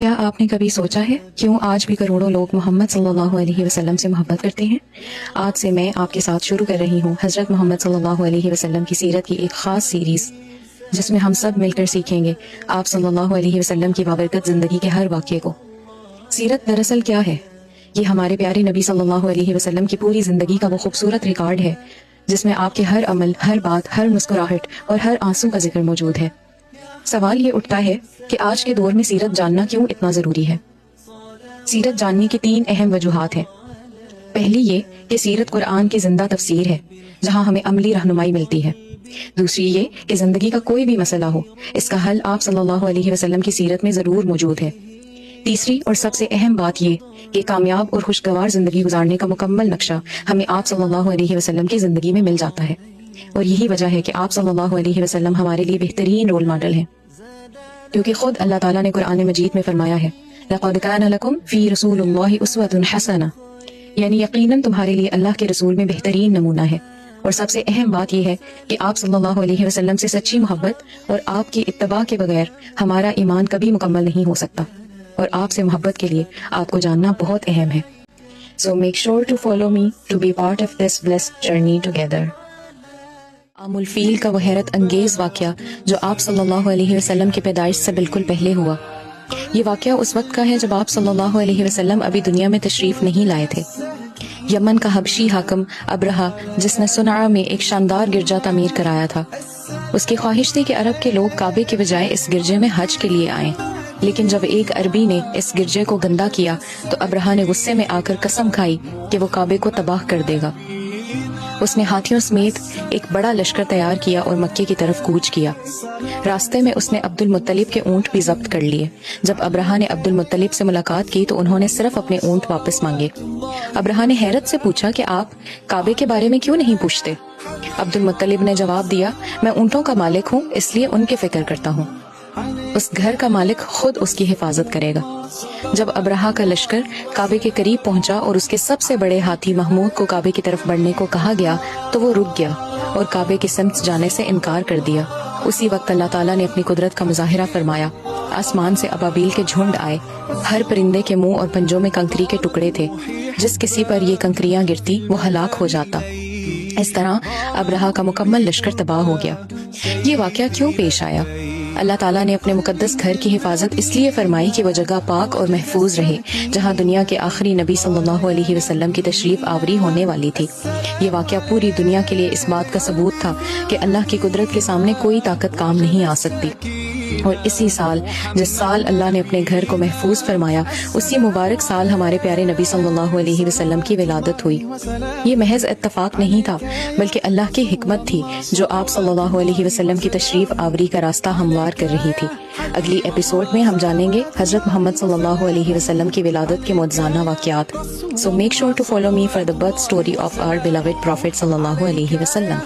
کیا آپ نے کبھی سوچا ہے کیوں آج بھی کروڑوں لوگ محمد صلی اللہ علیہ وسلم سے محبت کرتے ہیں؟ آج سے میں آپ کے ساتھ شروع کر رہی ہوں حضرت محمد صلی اللہ علیہ وسلم کی سیرت کی ایک خاص سیریز، جس میں ہم سب مل کر سیکھیں گے آپ صلی اللہ علیہ وسلم کی بابرکت زندگی کے ہر واقعے کو۔ سیرت دراصل کیا ہے؟ یہ ہمارے پیارے نبی صلی اللہ علیہ وسلم کی پوری زندگی کا وہ خوبصورت ریکارڈ ہے جس میں آپ کے ہر عمل، ہر بات، ہر مسکراہٹ اور ہر آنسو کا ذکر موجود ہے۔ سوال یہ اٹھتا ہے کہ آج کے دور میں سیرت جاننا کیوں اتنا ضروری ہے؟ سیرت جاننے کی 3 اہم وجوہات ہیں۔ پہلی یہ کہ سیرت قرآن کی زندہ تفسیر ہے جہاں ہمیں عملی رہنمائی ملتی ہے۔ دوسری یہ کہ زندگی کا کوئی بھی مسئلہ ہو، اس کا حل آپ صلی اللہ علیہ وسلم کی سیرت میں ضرور موجود ہے۔ تیسری اور سب سے اہم بات یہ کہ کامیاب اور خوشگوار زندگی گزارنے کا مکمل نقشہ ہمیں آپ صلی اللہ علیہ وسلم کی زندگی میں مل جاتا ہے، اور یہی وجہ ہے کہ آپ صلی اللہ علیہ وسلم ہمارے لیے بہترین رول ماڈل ہیں، کیونکہ خود اللہ تعالیٰ نے قرآن مجید میں فرمایا ہے لَقَدْ كَانَ لَكُمْ فِي رَسُولِ اللَّهِ أُسْوَةٌ حَسَنَةٌ، یعنی یقیناً تمہارے لیے اللہ کے رسول میں بہترین نمونہ ہے۔ اور سب سے اہم بات یہ ہے کہ آپ صلی اللہ علیہ وسلم سے سچی محبت اور آپ کی اتباع کے بغیر ہمارا ایمان کبھی مکمل نہیں ہو سکتا، اور آپ سے محبت کے لیے آپ کو جاننا بہت اہم ہے۔ So make sure to follow me to be part of this blessed journey together۔ عام الفیل کا وہ حیرت انگیز واقعہ جو آپ صلی اللہ علیہ وسلم کی پیدائش سے بالکل پہلے ہوا، یہ واقعہ اس وقت کا ہے جب آپ صلی اللہ علیہ وسلم ابھی دنیا میں تشریف نہیں لائے تھے۔ یمن کا حبشی حاکم ابرہہ، جس نے صنعاء میں ایک شاندار گرجا تعمیر کرایا تھا، اس کی خواہش تھی کہ عرب کے لوگ کعبے کے بجائے اس گرجے میں حج کے لیے آئیں، لیکن جب ایک عربی نے اس گرجے کو گندا کیا تو ابرہہ نے غصے میں آ کر قسم کھائی کہ وہ کعبے کو تباہ کر دے گا۔ اس نے ہاتھیوں سمیت ایک بڑا لشکر تیار کیا اور مکے کی طرف کوچ کیا۔ راستے میں اس نے عبد المطلب کے اونٹ بھی ضبط کر لیے۔ جب ابرہہ نے عبد المطلب سے ملاقات کی تو انہوں نے صرف اپنے اونٹ واپس مانگے۔ ابرہہ نے حیرت سے پوچھا کہ آپ کعبے کے بارے میں کیوں نہیں پوچھتے؟ عبد المطلب نے جواب دیا، میں اونٹوں کا مالک ہوں، اس لیے ان کی فکر کرتا ہوں، اس گھر کا مالک خود اس کی حفاظت کرے گا۔ جب ابرہہ کا لشکر کعبے کے قریب پہنچا اور اس کے سب سے بڑے ہاتھی محمود کو کعبے کی طرف بڑھنے کو کہا گیا تو وہ رک گیا اور کعبے کی سمت جانے سے انکار کر دیا۔ اسی وقت اللہ تعالیٰ نے اپنی قدرت کا مظاہرہ فرمایا۔ آسمان سے ابابیل کے جھنڈ آئے، ہر پرندے کے منہ اور پنجوں میں کنکری کے ٹکڑے تھے، جس کسی پر یہ کنکریاں گرتی وہ ہلاک ہو جاتا۔ اس طرح ابرہہ کا مکمل لشکر تباہ ہو گیا۔ یہ واقعہ کیوں پیش آیا؟ اللہ تعالیٰ نے اپنے مقدس گھر کی حفاظت اس لیے فرمائی کہ وہ جگہ پاک اور محفوظ رہے جہاں دنیا کے آخری نبی صلی اللہ علیہ وسلم کی تشریف آوری ہونے والی تھی۔ یہ واقعہ پوری دنیا کے لیے اس بات کا ثبوت تھا کہ اللہ کی قدرت کے سامنے کوئی طاقت کام نہیں آ سکتی۔ اور اسی سال، جس سال اللہ نے اپنے گھر کو محفوظ فرمایا، اسی مبارک سال ہمارے پیارے نبی صلی اللہ علیہ وسلم کی ولادت ہوئی۔ یہ محض اتفاق نہیں تھا بلکہ اللہ کی حکمت تھی جو آپ صلی اللہ علیہ وسلم کی تشریف آوری کا راستہ ہموار کر رہی تھی۔ اگلی ایپیسوڈ میں ہم جانیں گے حضرت محمد صلی اللہ علیہ وسلم کی ولادت کے معجزانہ واقعات۔ So make sure to follow me for the birth story of our beloved Prophet صلی اللہ علیہ وسلم۔